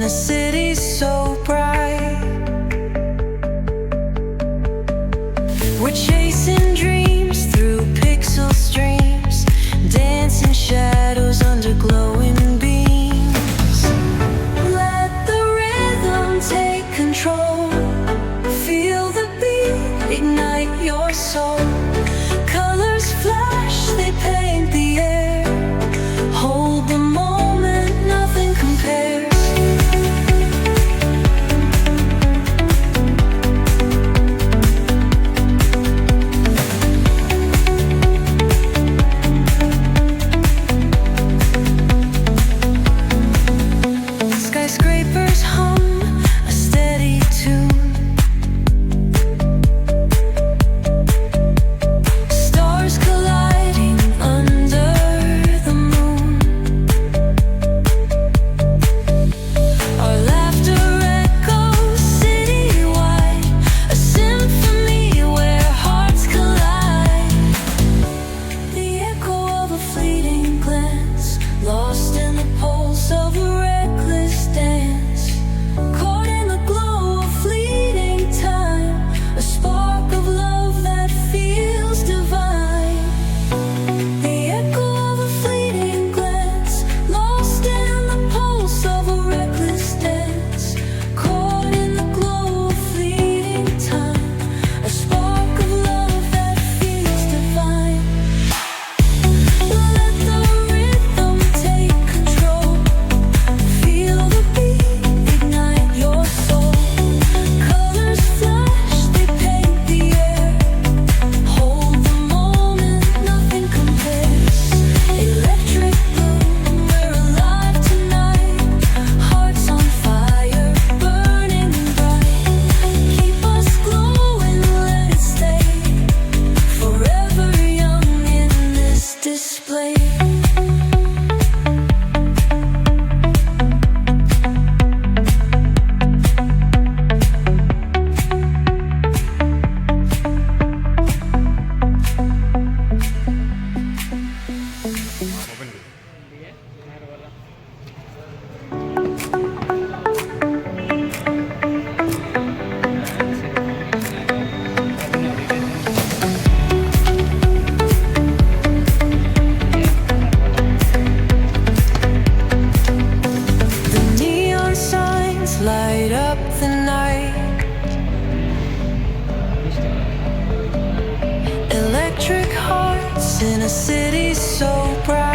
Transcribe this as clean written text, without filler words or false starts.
a city so bright. We're chasing dreams through pixel streams, dancing shadows under glowing beams. Let the rhythm take control. Feel the beat, ignite your soul. Colors flash, they paint the air. Hold the moment, nothing compares. Skyscrapers hum a steady tune. Stars colliding under the moon. Our laughter echoes citywide, a symphony where hearts collide. The echo of a fleeting glance, lost in the pulse of a reckless dance. Caught in the glow of fleeting time, a spark of love that feels divine. The echo of a fleeting glance, lost in the pulse of a reckless dance. Caught in the glow of fleeting time, a spark of love that feels divine. Let the rhythm take control. Feel the beat, ignite your soul. Colors flash, they paint the air. Hold the moment, nothing compares. Electric blue, we're alive tonight. Hearts on fire, burning bright. Keep us glowing, let it stay. Forever young in this display. The neon signs light up the night. Electric hearts in a city so bright.